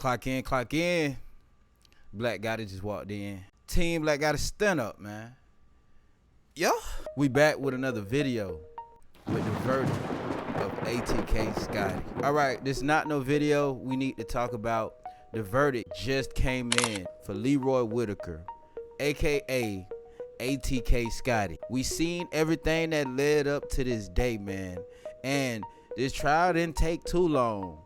Clock in, clock in. Black Gotti just walked in. Team Black Gotti, stand up, man. Yo, we back with another video with the verdict of ATK Scotty. All right, this not no video. We need to talk about the verdict just came in for Leroy Whitaker, aka ATK Scotty. We seen everything that led up to this day, man, and this trial didn't take too long,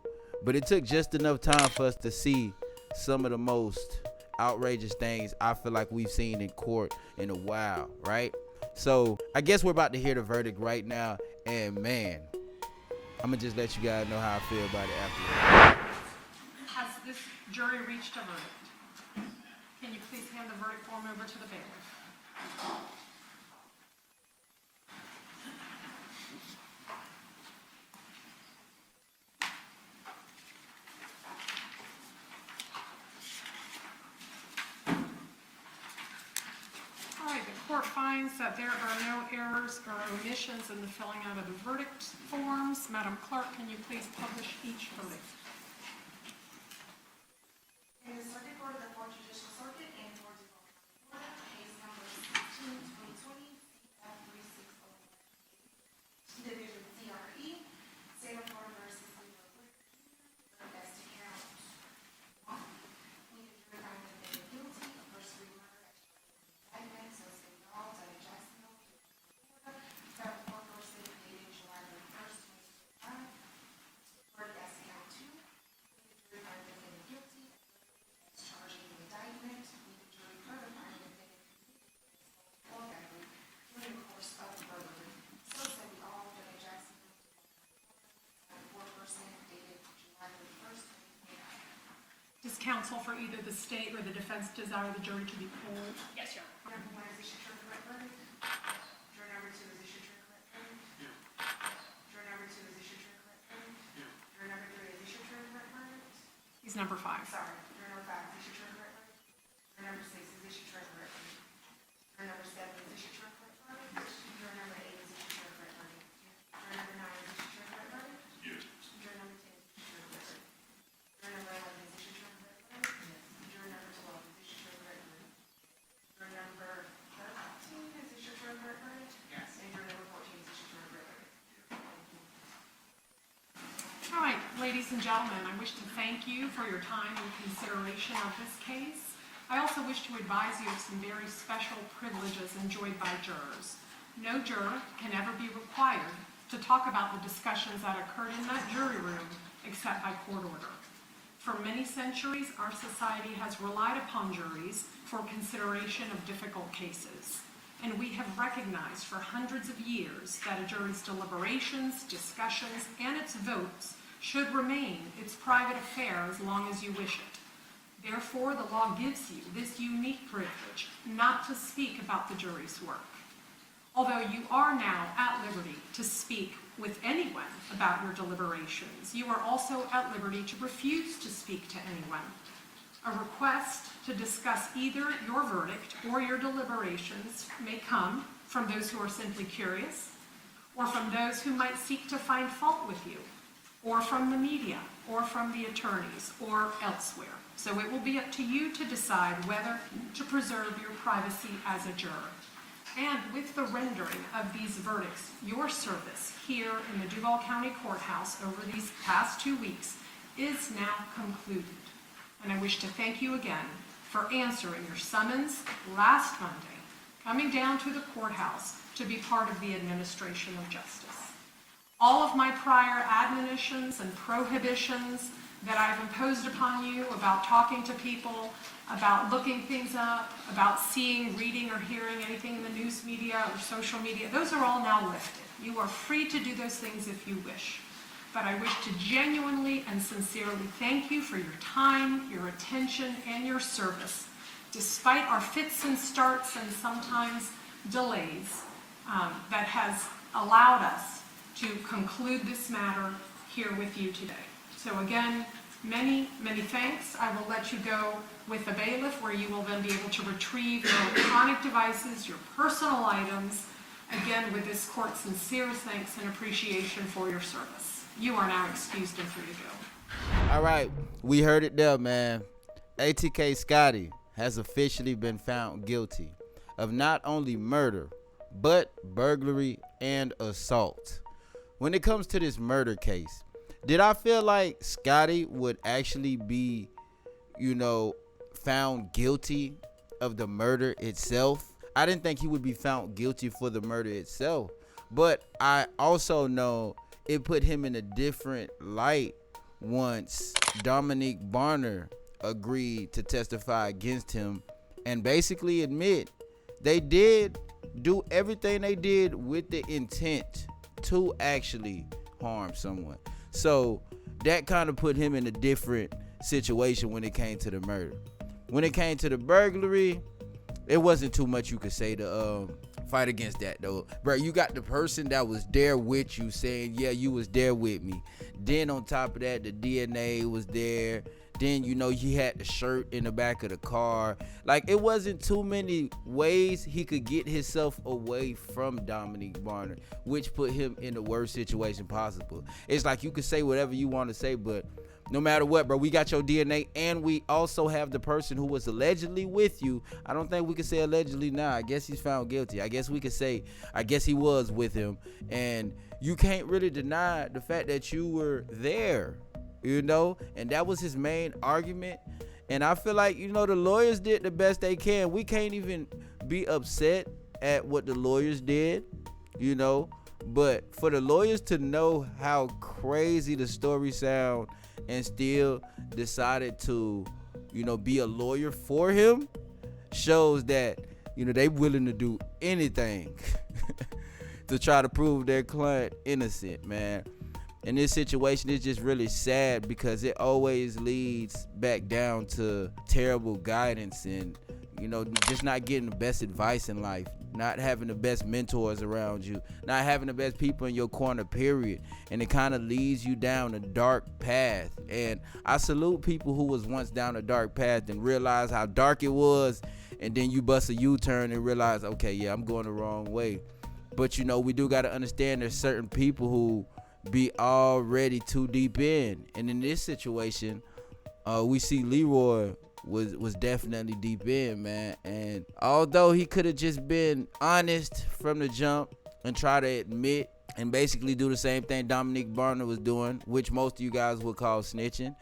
but it took just enough time for us to see some of the most outrageous things I feel like we've seen in court in a while, right? So I guess we're about to hear the verdict right now, and man, I'm gonna just let you guys know how I feel about it after. Has this jury reached a verdict? Can you please hand the verdict form over to the bailiff? All right, the court finds that there are no errors or omissions in the filling out of the verdict forms. Madam Clerk, can you please publish each verdict? In the Circuit Court of the 4th Judicial Circuit and for Florida, case number 16-2020, CF3601, Division CRE, State of Florida versus Leroy Whitaker, as to count 1. We can find the defendant guilty of first-degree murder at indictment, so state law, done in Jacksonville, Florida, federal court first dated July 31st, 2025. Verdict as to count 2. We can find the defendant guilty charging the indictment, with the jury further finding the defendant convicted of battery during the course of the burglary. So said we all done in Jacksonville, 4% dated July 31st, 2025. Does counsel for either the state or the defense desire the jury to be polled? Yes, Your Honor. Number 1 is issued to a correct verdict. Jury number 2 is issued to a correct verdict. Jury number 2 is issued to a correct verdict. Jury number 3 is issued to a correct verdict. He's number 5. Sorry, jury number 5 is issued to a correct verdict. Jury number 6 is issued to a correct verdict. Jury number 7 is issued to a correct verdict. Jury number 8 is issued to a correct verdict. Jury number 9 is issued to a correct verdict. Jury number 10 is issued to a correct verdict. Jury number 11 is issued to a correct verdict. Jury number 12 is issued to a correct verdict. Jury number 13 is issued to a correct verdict. Yes. And jury number 14 is issued to a correct verdict. All right, ladies and gentlemen, I wish to thank you for your time and consideration of this case. I also wish to advise you of some very special privileges enjoyed by jurors. No juror can ever be required to talk about the discussions that occurred in that jury room except by court order. For many centuries, our society has relied upon juries for consideration of difficult cases. And we have recognized for hundreds of years that a jury's deliberations, discussions, and its votes should remain its private affair as long as you wish it. Therefore, the law gives you this unique privilege not to speak about the jury's work. Although you are now at liberty to speak with anyone about your deliberations, you are also at liberty to refuse to speak to anyone. A request to discuss either your verdict or your deliberations may come from those who are simply curious, or from those who might seek to find fault with you, or from the media, or from the attorneys, or elsewhere. So it will be up to you to decide whether to preserve your privacy as a juror. And with the rendering of these verdicts, your service here in the Duval County Courthouse over these past 2 weeks is now concluded. And I wish to thank you again for answering your summons last Monday, coming down to the courthouse to be part of the administration of justice. All of my prior admonitions and prohibitions that I've imposed upon you about talking to people, about looking things up, about seeing, reading, or hearing anything in the news media or social media, those are all now lifted. You are free to do those things if you wish. But I wish to genuinely and sincerely thank you for your time, your attention, and your service, despite our fits and starts and sometimes delays that has allowed us to conclude this matter here with you today. So again, many, many thanks. I will let you go with the bailiff, where you will then be able to retrieve your electronic devices, your personal items, again with this court's sincerest thanks and appreciation for your service. You are now excused and free to go. All right, we heard it there, man. ATK Scotty has officially been found guilty of not only murder, but burglary and assault. When it comes to this murder case, did I feel like Scotty would actually be, found guilty of the murder itself? I didn't think he would be found guilty for the murder itself, but I also know it put him in a different light once Dominique Barner agreed to testify against him and basically admit they did do everything they did with the intent to actually harm someone. So that kind of put him in a different situation when it came to the murder. When it came to the burglary, it wasn't too much you could say to fight against that, though. Bro, you got the person that was there with you saying, yeah, you was there with me. Then on top of that, the DNA was there. Then, he had the shirt in the back of the car. Like, it wasn't too many ways he could get himself away from Dominique Barner, which put him in the worst situation possible. It's like you could say whatever you want to say, but no matter what, bro, we got your DNA, and we also have the person who was allegedly with you. I don't think we could say allegedly now. I guess he's found guilty. I guess we could say, I guess he was with him. And you can't really deny the fact that you were there, and that was his main argument. And I feel like, the lawyers did the best they can. We can't even be upset at what the lawyers did, but for the lawyers to know how crazy the story sound and still decided to, be a lawyer for him shows that, they willing to do anything to try to prove their client innocent, man. In this situation, it's just really sad because it always leads back down to terrible guidance and, just not getting the best advice in life, not having the best mentors around you, not having the best people in your corner, period. And it kind of leads you down a dark path. And I salute people who was once down a dark path and realize how dark it was, and then you bust a U-turn and realize, okay, yeah, I'm going the wrong way. But, we do got to understand there's certain people who be already too deep in. And in this situation, we see Leroy was definitely deep in, man. And although he could have just been honest from the jump and try to admit and basically do the same thing Dominique Barner was doing, which most of you guys would call snitching,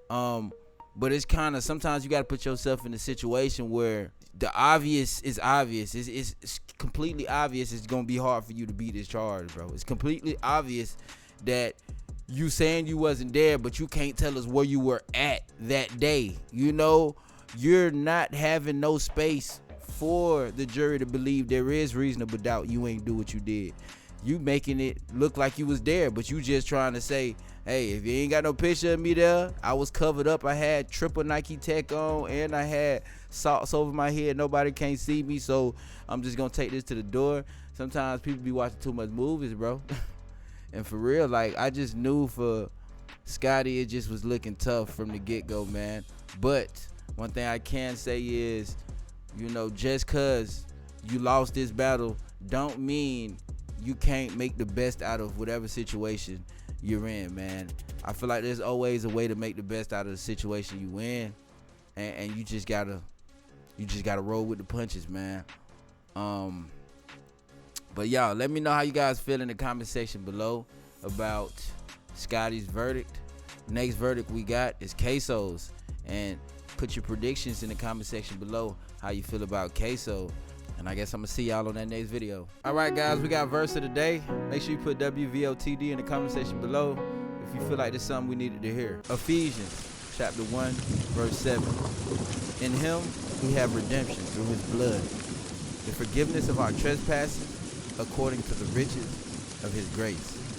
but it's kind of, sometimes you got to put yourself in a situation where the obvious is obvious. It's completely obvious it's gonna be hard for you to beat this charge, bro. It's completely obvious that you saying you wasn't there, but you can't tell us where you were at that day. You're not having no space for the jury to believe there is reasonable doubt you ain't do what you did. You making it look like you was there, but you just trying to say, hey, if you ain't got no picture of me there, I was covered up, I had triple Nike Tech on, and I had socks over my head, nobody can't see me, so I'm just gonna take this to the door. Sometimes people be watching too much movies, bro. And for real, like, I just knew for Scotty, it just was looking tough from the get-go, man. But one thing I can say is, just cause you lost this battle don't mean you can't make the best out of whatever situation you're in, man. I feel like there's always a way to make the best out of the situation you in, and you just gotta roll with the punches, man. But y'all, let me know how you guys feel in the comment section below about Scotty's verdict. Next verdict we got is Queso's, and put your predictions in the comment section below how you feel about Queso. And I guess I'm gonna see y'all on that next video. All right, guys, we got verse of the day. Make sure you put WVOTD in the comment section below if you feel like this is something we needed to hear. Ephesians chapter 1, verse 7. In him we have redemption through his blood, the forgiveness of our trespasses, according to the riches of his grace.